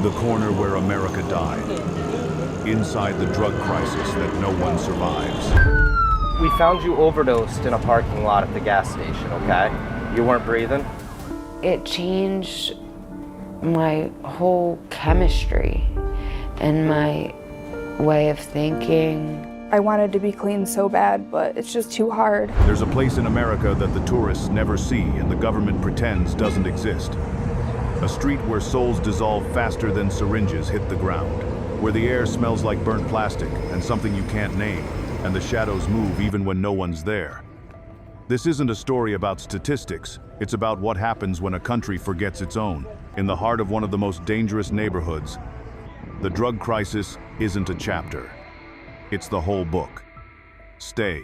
The corner where America died. Inside the drug crisis that no one survives. We found you overdosed in a parking lot at the gas station, okay? You weren't breathing? It changed my whole chemistry and my way of thinking. I wanted to be clean so bad, but it's just too hard. There's a place in America that the tourists never see and the government pretends doesn't exist. A street where souls dissolve faster than syringes hit the ground, where the air smells like burnt plastic and something you can't name, and the shadows move even when no one's there. This isn't a story about statistics, it's about what happens when a country forgets its own. In the heart of one of the most dangerous neighborhoods, the drug crisis isn't a chapter. It's the whole book. Stay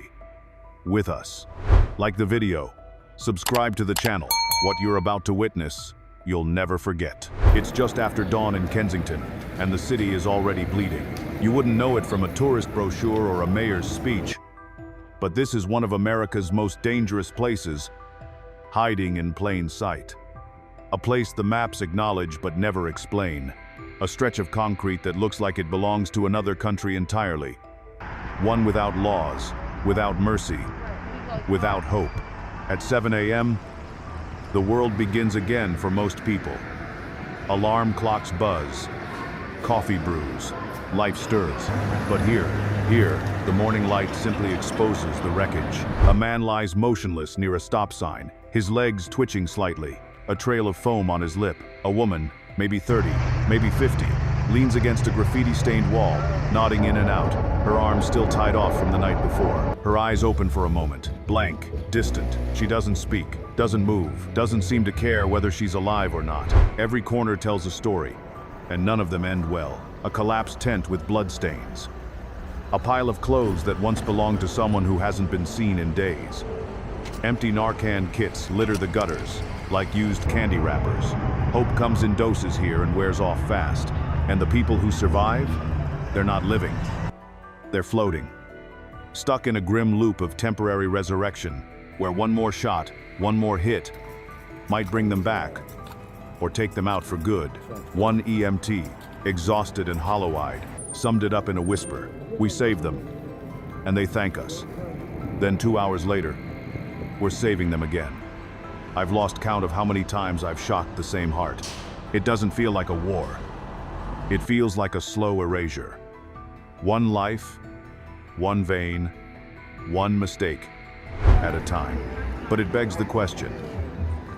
with us. Like the video, subscribe to the channel. What you're about to witness, you'll never forget. It's just after dawn in Kensington, and the city is already bleeding. You wouldn't know it from a tourist brochure or a mayor's speech, but this is one of America's most dangerous places, hiding in plain sight. A place the maps acknowledge but never explain. A stretch of concrete that looks like it belongs to another country entirely. One without laws, without mercy, without hope. At 7 a.m., the world begins again for most people. Alarm clocks buzz, coffee brews, life stirs. But here, the morning light simply exposes the wreckage. A man lies motionless near a stop sign, his legs twitching slightly, a trail of foam on his lip. A woman, maybe 30, maybe 50, leans against a graffiti-stained wall, nodding in and out, her arms still tied off from the night before. Her eyes open for a moment, blank, distant. She doesn't speak, doesn't move, doesn't seem to care whether she's alive or not. Every corner tells a story, and none of them end well. A collapsed tent with bloodstains. A pile of clothes that once belonged to someone who hasn't been seen in days. Empty Narcan kits litter the gutters, like used candy wrappers. Hope comes in doses here and wears off fast. And the people who survive, they're not living. They're floating. Stuck in a grim loop of temporary resurrection, where one more shot, one more hit, might bring them back, or take them out for good. One EMT, exhausted and hollow-eyed, summed it up in a whisper. We saved them, and they thank us. Then 2 hours later, we're saving them again. I've lost count of how many times I've shocked the same heart. It doesn't feel like a war. It feels like a slow erasure. One life, one vein, one mistake at a time. But it begs the question,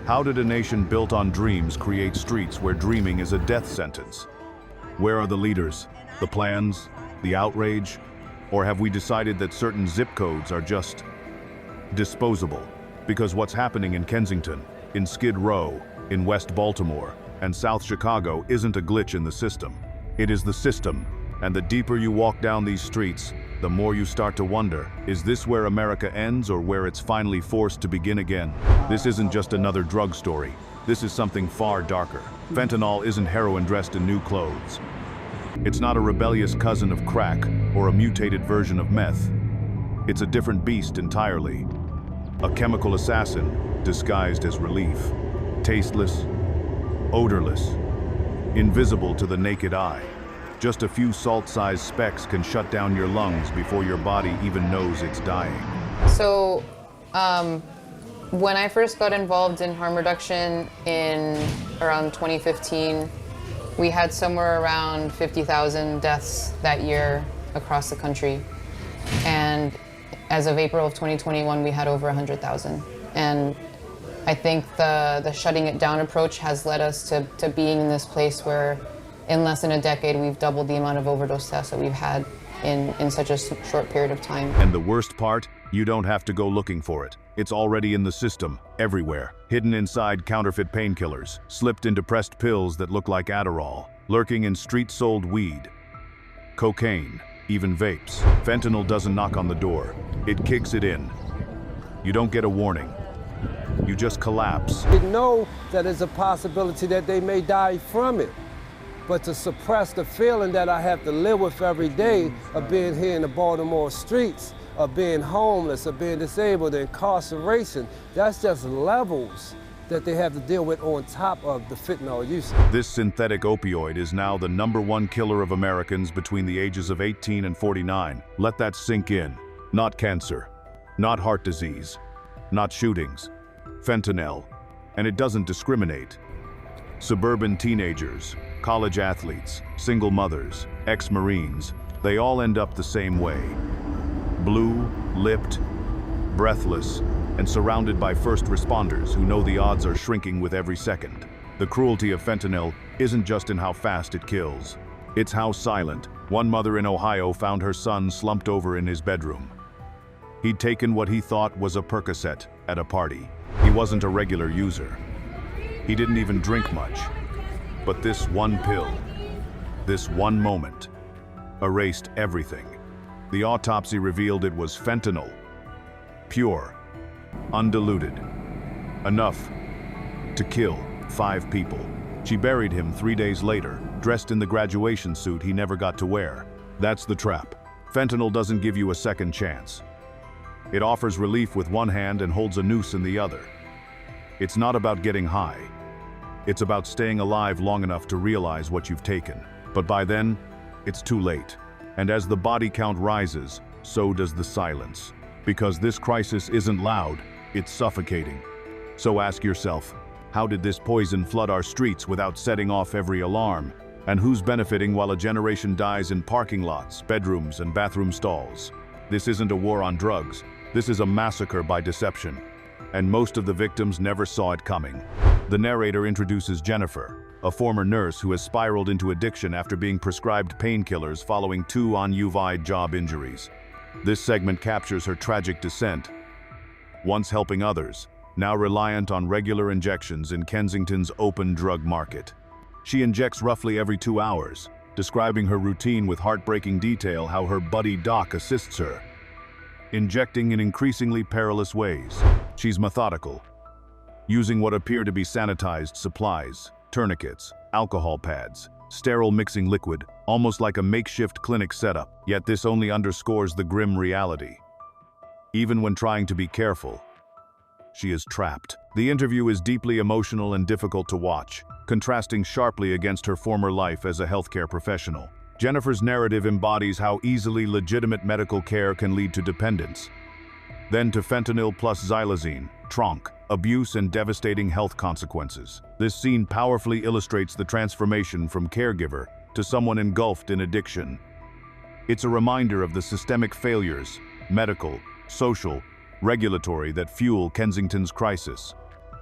how did a nation built on dreams create streets where dreaming is a death sentence? Where are the leaders, the plans, the outrage? Or have we decided that certain zip codes are just disposable? Because what's happening in Kensington, in Skid Row, in West Baltimore, and South Chicago isn't a glitch in the system. It is the system, and the deeper you walk down these streets, the more you start to wonder, is this where America ends or where it's finally forced to begin again? This isn't just another drug story. This is something far darker. Fentanyl isn't heroin dressed in new clothes. It's not a rebellious cousin of crack or a mutated version of meth. It's a different beast entirely. A chemical assassin disguised as relief. Tasteless, odorless, invisible to the naked eye. Just a few salt-sized specks can shut down your lungs before your body even knows it's dying. So, when I first got involved in harm reduction in around 2015, we had somewhere around 50,000 deaths that year across the country. And as of April of 2021, we had over 100,000. And I think the shutting it down approach has led us to being in this place where in less than a decade, we've doubled the amount of overdose deaths that we've had in such a short period of time. And the worst part, you don't have to go looking for it. It's already in the system, everywhere. Hidden inside counterfeit painkillers, slipped into pressed pills that look like Adderall, lurking in street-sold weed. cocaine, even vapes. Fentanyl doesn't knock on the door. It kicks it in. You don't get a warning. You just collapse. They know that there's a possibility that they may die from it. But to suppress the feeling that I have to live with every day of being here in the Baltimore streets, of being homeless, of being disabled, incarceration, that's just levels that they have to deal with on top of the fentanyl use. This synthetic opioid is now the #1 killer of Americans between the ages of 18 and 49. Let that sink in. Not cancer, not heart disease, not shootings. Fentanyl, and it doesn't discriminate. Suburban teenagers, college athletes, single mothers, ex-Marines, they all end up the same way. Blue-lipped, breathless, and surrounded by first responders who know the odds are shrinking with every second. The cruelty of fentanyl isn't just in how fast it kills. It's how silent. One mother in Ohio found her son slumped over in his bedroom. He'd taken what he thought was a Percocet at a party. He wasn't a regular user. He didn't even drink much. But this one pill, this one moment, erased everything. The autopsy revealed it was fentanyl. Pure, undiluted. Enough to kill 5 people. She buried him 3 days later, dressed in the graduation suit he never got to wear. That's the trap. Fentanyl doesn't give you a second chance. It offers relief with one hand and holds a noose in the other. It's not about getting high. It's about staying alive long enough to realize what you've taken. But by then, it's too late. And as the body count rises, so does the silence. Because this crisis isn't loud, it's suffocating. So ask yourself, how did this poison flood our streets without setting off every alarm? And who's benefiting while a generation dies in parking lots, bedrooms, and bathroom stalls? This isn't a war on drugs. This is a massacre by deception. And most of the victims never saw it coming. The narrator introduces Jennifer, a former nurse who has spiraled into addiction after being prescribed painkillers following 2 on-UVI job injuries. This segment captures her tragic descent. Once helping others, now reliant on regular injections in Kensington's open drug market. She injects roughly every 2 hours, describing her routine with heartbreaking detail how her buddy Doc assists her. Injecting in increasingly perilous ways. She's methodical, using what appear to be sanitized supplies, tourniquets, alcohol pads, sterile mixing liquid, almost like a makeshift clinic setup. Yet this only underscores the grim reality. Even when trying to be careful, she is trapped. The interview is deeply emotional and difficult to watch, contrasting sharply against her former life as a healthcare professional. Jennifer's narrative embodies how easily legitimate medical care can lead to dependence. Then to fentanyl plus xylazine, tronc, abuse and devastating health consequences. This scene powerfully illustrates the transformation from caregiver to someone engulfed in addiction. It's a reminder of the systemic failures, medical, social, regulatory, that fuel Kensington's crisis.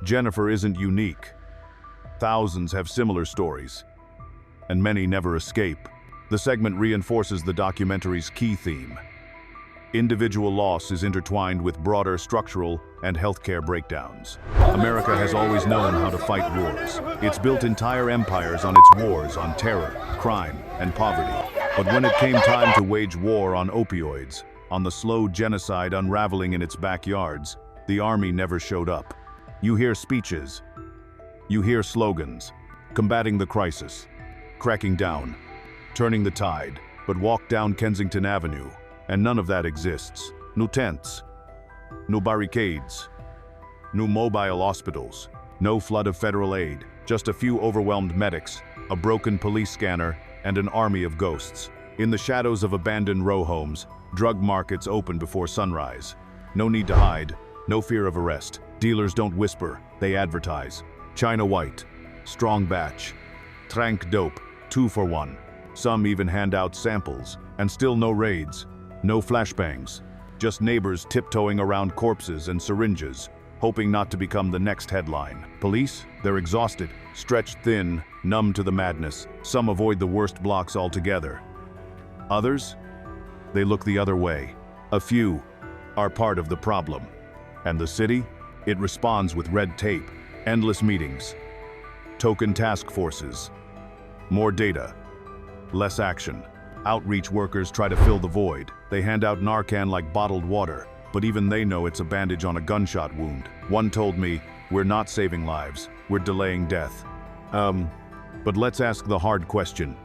Jennifer isn't unique. Thousands have similar stories, and many never escape. The segment reinforces the documentary's key theme. Individual loss is intertwined with broader structural and healthcare breakdowns. America has always known how to fight wars. It's built entire empires on its wars on terror, crime, and poverty. But when it came time to wage war on opioids, on the slow genocide unraveling in its backyards, the army never showed up. You hear speeches. You hear slogans, combating the crisis, cracking down, turning the tide, but walk down Kensington Avenue, and none of that exists. No tents, no barricades, no mobile hospitals, no flood of federal aid, just a few overwhelmed medics, a broken police scanner, and an army of ghosts. In the shadows of abandoned row homes, drug markets open before sunrise. No need to hide, no fear of arrest. Dealers don't whisper, they advertise. China White, strong batch, trank dope, 2 for 1. Some even hand out samples, and still no raids, no flashbangs, just neighbors tiptoeing around corpses and syringes, hoping not to become the next headline. Police? They're exhausted, stretched thin, numb to the madness. Some avoid the worst blocks altogether. Others? They look the other way. A few are part of the problem. And the city? It responds with red tape, endless meetings, token task forces, more data, less action. Outreach workers try to fill the void. They hand out Narcan like bottled water, but even they know it's a bandage on a gunshot wound. One told me, "We're not saving lives, we're delaying death." But let's ask the hard question.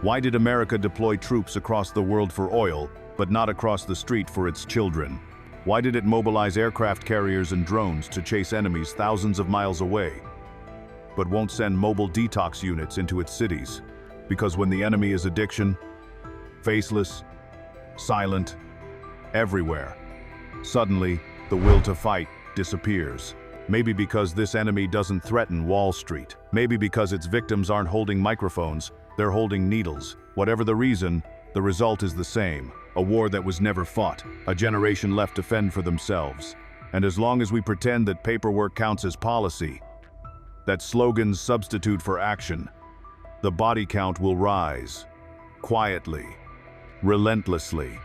Why did America deploy troops across the world for oil, but not across the street for its children? Why did it mobilize aircraft carriers and drones to chase enemies thousands of miles away, but won't send mobile detox units into its cities? Because when the enemy is addiction, faceless, silent, everywhere, suddenly the will to fight disappears. Maybe because this enemy doesn't threaten Wall Street. Maybe because its victims aren't holding microphones, they're holding needles. Whatever the reason, the result is the same. A war that was never fought, a generation left to fend for themselves. And as long as we pretend that paperwork counts as policy, that slogans substitute for action, the body count will rise, quietly, relentlessly,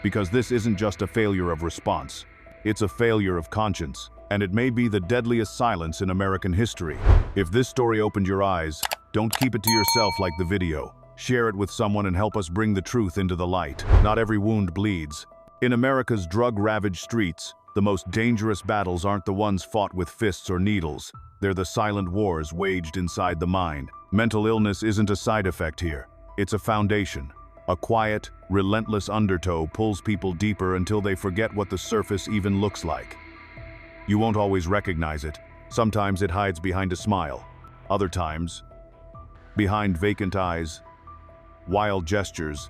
because this isn't just a failure of response, it's a failure of conscience, and it may be the deadliest silence in American history. If this story opened your eyes, don't keep it to yourself like the video. Share it with someone and help us bring the truth into the light. Not every wound bleeds. In America's drug-ravaged streets, the most dangerous battles aren't the ones fought with fists or needles. They're the silent wars waged inside the mind. Mental illness isn't a side effect here. It's a foundation. A quiet, relentless undertow pulls people deeper until they forget what the surface even looks like. You won't always recognize it. Sometimes it hides behind a smile. Other times, behind vacant eyes, wild gestures,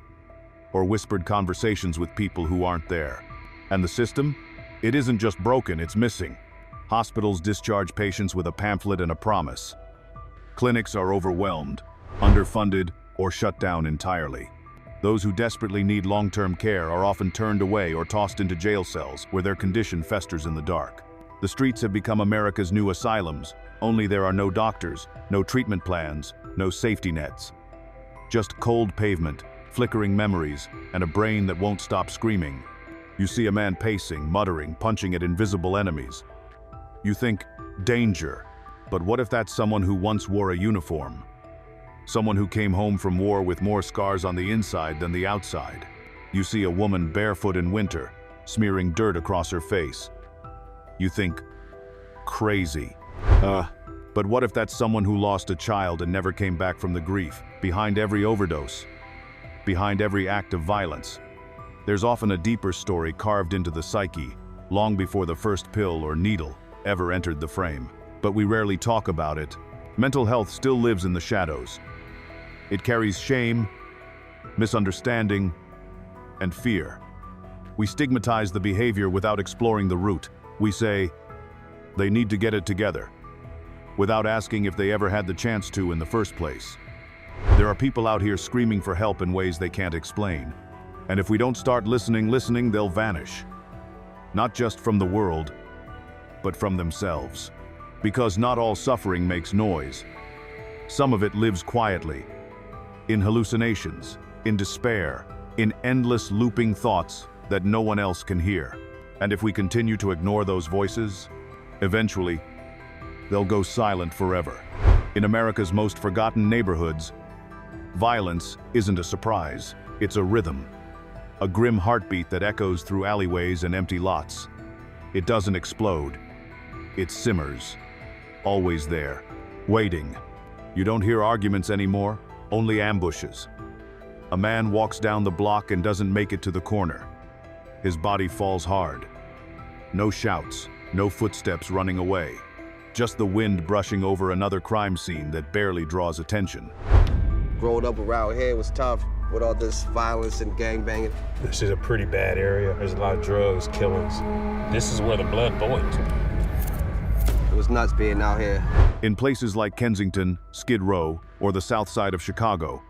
or whispered conversations with people who aren't there. And the system? It isn't just broken, it's missing. Hospitals discharge patients with a pamphlet and a promise. Clinics are overwhelmed, underfunded, or shut down entirely. Those who desperately need long-term care are often turned away or tossed into jail cells where their condition festers in the dark. The streets have become America's new asylums, only there are no doctors, no treatment plans, no safety nets. Just cold pavement, flickering memories, and a brain that won't stop screaming. You see a man pacing, muttering, punching at invisible enemies. You think, danger. But what if that's someone who once wore a uniform? Someone who came home from war with more scars on the inside than the outside. You see a woman barefoot in winter, smearing dirt across her face. You think, crazy. But what if that's someone who lost a child and never came back from the grief? Behind every overdose, behind every act of violence, there's often a deeper story carved into the psyche, long before the first pill or needle ever entered the frame. But we rarely talk about it. Mental health still lives in the shadows. It carries shame, misunderstanding, and fear. We stigmatize the behavior without exploring the root. We say, they need to get it together, without asking if they ever had the chance to in the first place. There are people out here screaming for help in ways they can't explain. And if we don't start listening, they'll vanish. Not just from the world, but from themselves. Because not all suffering makes noise. Some of it lives quietly, in hallucinations, in despair, in endless looping thoughts that no one else can hear. And if we continue to ignore those voices, eventually, they'll go silent forever. In America's most forgotten neighborhoods, violence isn't a surprise, it's a rhythm. A grim heartbeat that echoes through alleyways and empty lots. It doesn't explode, it simmers. Always there, waiting. You don't hear arguments anymore, only ambushes. A man walks down the block and doesn't make it to the corner. His body falls hard. No shouts, no footsteps running away. Just the wind brushing over another crime scene that barely draws attention. Growing up around here was tough with all this violence and gangbanging. This is a pretty bad area. There's a lot of drugs, killings. This is where the blood boils. It was nuts being out here. In places like Kensington, Skid Row, or the south side of Chicago,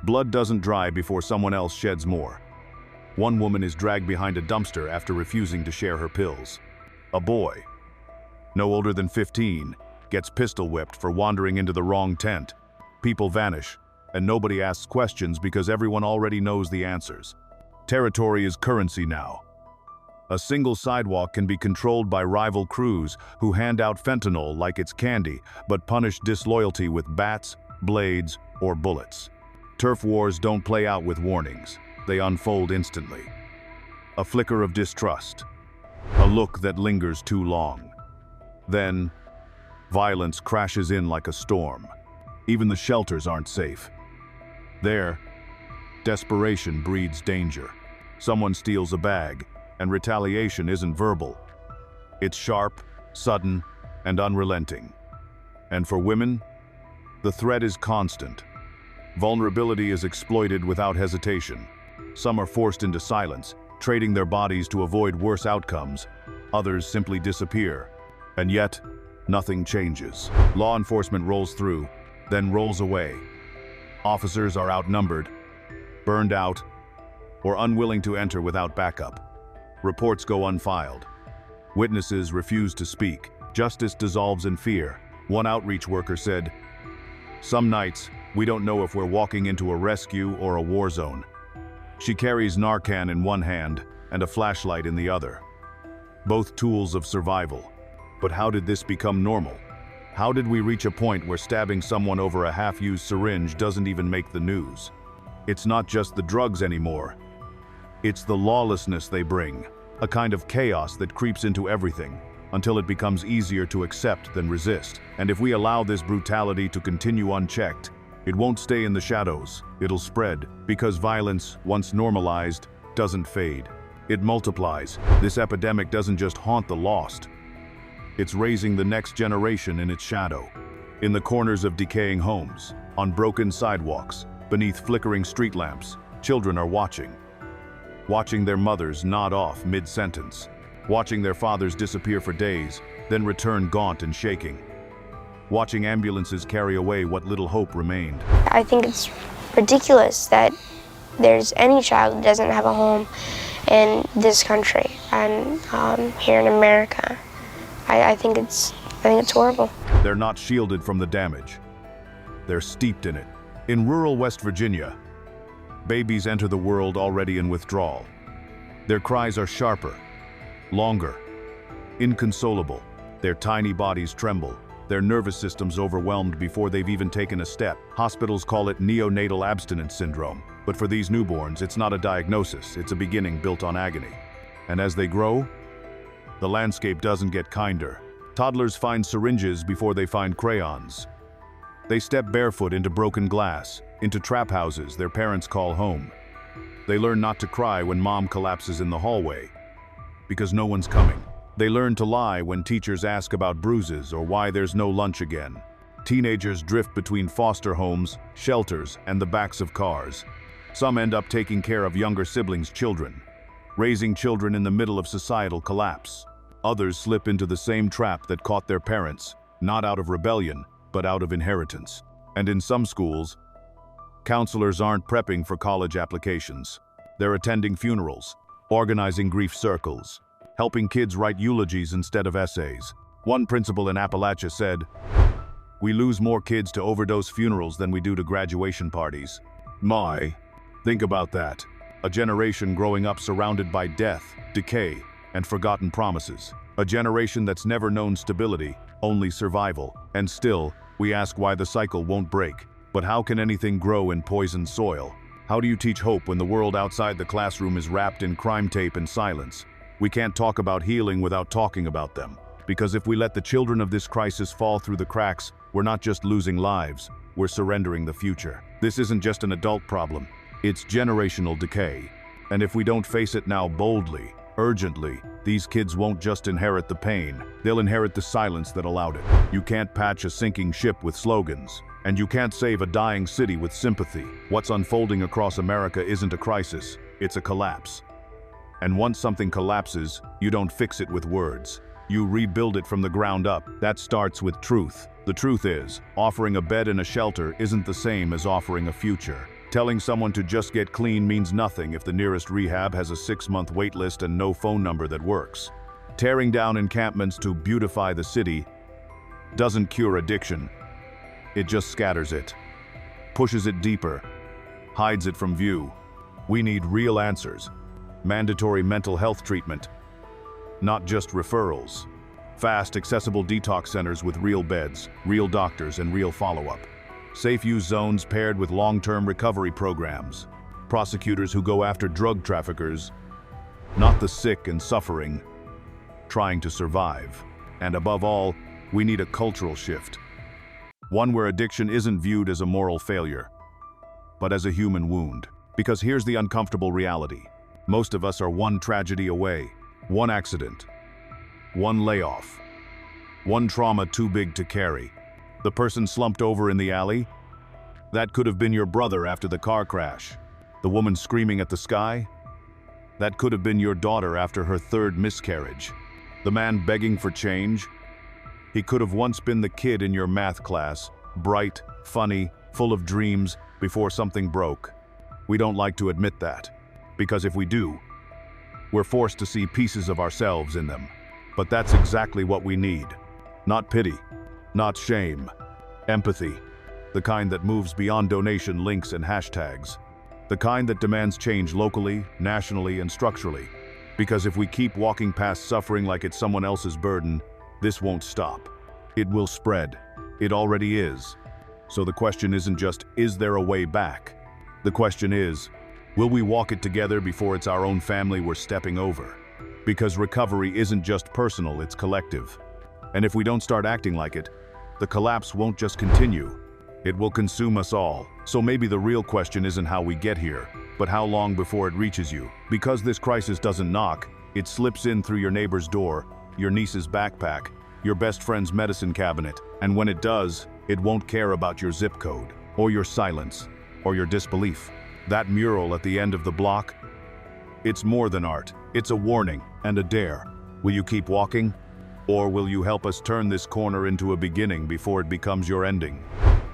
blood doesn't dry before someone else sheds more. One woman is dragged behind a dumpster after refusing to share her pills. A boy, no older than 15, gets pistol whipped for wandering into the wrong tent. People vanish, and nobody asks questions because everyone already knows the answers. Territory is currency now. A single sidewalk can be controlled by rival crews who hand out fentanyl like it's candy, but punish disloyalty with bats, blades, or bullets. Turf wars don't play out with warnings. They unfold instantly. A flicker of distrust. A look that lingers too long. Then, violence crashes in like a storm. Even the shelters aren't safe. There, desperation breeds danger. Someone steals a bag, and retaliation isn't verbal. It's sharp, sudden, and unrelenting. And for women, the threat is constant. Vulnerability is exploited without hesitation. Some are forced into silence, trading their bodies to avoid worse outcomes. Others simply disappear. And yet, nothing changes. Law enforcement rolls through, then rolls away. Officers are outnumbered, burned out, or unwilling to enter without backup. Reports go unfiled. Witnesses refuse to speak. Justice dissolves in fear. One outreach worker said, "Some nights, we don't know if we're walking into a rescue or a war zone." She carries Narcan in one hand and a flashlight in the other. Both tools of survival. But how did this become normal? How did we reach a point where stabbing someone over a half-used syringe doesn't even make the news? It's not just the drugs anymore. It's the lawlessness they bring, a kind of chaos that creeps into everything, until it becomes easier to accept than resist. And if we allow this brutality to continue unchecked, it won't stay in the shadows. It'll spread, because violence, once normalized, doesn't fade. It multiplies. This epidemic doesn't just haunt the lost. It's raising the next generation in its shadow. In the corners of decaying homes, on broken sidewalks, beneath flickering street lamps, children are watching. Watching their mothers nod off mid-sentence. Watching their fathers disappear for days, then return gaunt and shaking. Watching ambulances carry away what little hope remained. I think it's ridiculous that there's any child that doesn't have a home in this country and here in America. I think it's horrible. They're not shielded from the damage. They're steeped in it. In rural West Virginia, babies enter the world already in withdrawal. Their cries are sharper, longer, inconsolable. Their tiny bodies tremble, their nervous systems overwhelmed before they've even taken a step. Hospitals call it neonatal abstinence syndrome. But for these newborns, it's not a diagnosis, it's a beginning built on agony. And as they grow, the landscape doesn't get kinder. Toddlers find syringes before they find crayons. They step barefoot into broken glass, into trap houses their parents call home. They learn not to cry when mom collapses in the hallway, because no one's coming. They learn to lie when teachers ask about bruises or why there's no lunch again. Teenagers drift between foster homes, shelters, and the backs of cars. Some end up taking care of younger siblings' children, raising children in the middle of societal collapse. Others slip into the same trap that caught their parents, not out of rebellion, but out of inheritance. And in some schools, counselors aren't prepping for college applications. They're attending funerals, organizing grief circles, helping kids write eulogies instead of essays. One principal in Appalachia said, "We lose more kids to overdose funerals than we do to graduation parties." Think about that. A generation growing up surrounded by death, decay, and forgotten promises. A generation that's never known stability, only survival. And still, we ask why the cycle won't break. But how can anything grow in poisoned soil? How do you teach hope when the world outside the classroom is wrapped in crime tape and silence? We can't talk about healing without talking about them. Because if we let the children of this crisis fall through the cracks, we're not just losing lives, we're surrendering the future. This isn't just an adult problem, it's generational decay. And if we don't face it now boldly, urgently, these kids won't just inherit the pain, they'll inherit the silence that allowed it. You can't patch a sinking ship with slogans, and you can't save a dying city with sympathy. What's unfolding across America isn't a crisis, it's a collapse. And once something collapses, you don't fix it with words. You rebuild it from the ground up. That starts with truth. The truth is, offering a bed and a shelter isn't the same as offering a future. Telling someone to just get clean means nothing if the nearest rehab has a 6-month wait list and no phone number that works. Tearing down encampments to beautify the city doesn't cure addiction. It just scatters it, pushes it deeper, hides it from view. We need real answers. Mandatory mental health treatment, not just referrals. Fast, accessible detox centers with real beds, real doctors, and real follow-up. Safe use zones paired with long-term recovery programs. Prosecutors who go after drug traffickers, not the sick and suffering, trying to survive. And above all, we need a cultural shift. One where addiction isn't viewed as a moral failure, but as a human wound. Because here's the uncomfortable reality. Most of us are one tragedy away, one accident, one layoff, one trauma too big to carry. The person slumped over in the alley? That could have been your brother after the car crash. The woman screaming at the sky? That could have been your daughter after her third miscarriage. The man begging for change? He could have once been the kid in your math class, bright, funny, full of dreams, before something broke. We don't like to admit that, because if we do, we're forced to see pieces of ourselves in them. But that's exactly what we need. Not pity, not shame, empathy, the kind that moves beyond donation links and hashtags, the kind that demands change locally, nationally, and structurally. Because if we keep walking past suffering like it's someone else's burden, this won't stop. It will spread. It already is. So the question isn't just, is there a way back? The question is, will we walk it together before it's our own family we're stepping over? Because recovery isn't just personal, it's collective. And if we don't start acting like it, the collapse won't just continue. It will consume us all. So maybe the real question isn't how we get here, but how long before it reaches you. Because this crisis doesn't knock, it slips in through your neighbor's door, your niece's backpack, your best friend's medicine cabinet, and when it does, it won't care about your zip code, or your silence, or your disbelief. That mural at the end of the block, it's more than art. It's a warning and a dare. Will you keep walking? Or will you help us turn this corner into a beginning before it becomes your ending?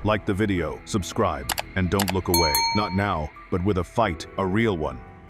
Like the video, subscribe, and don't look away. Not now, but with a fight, a real one.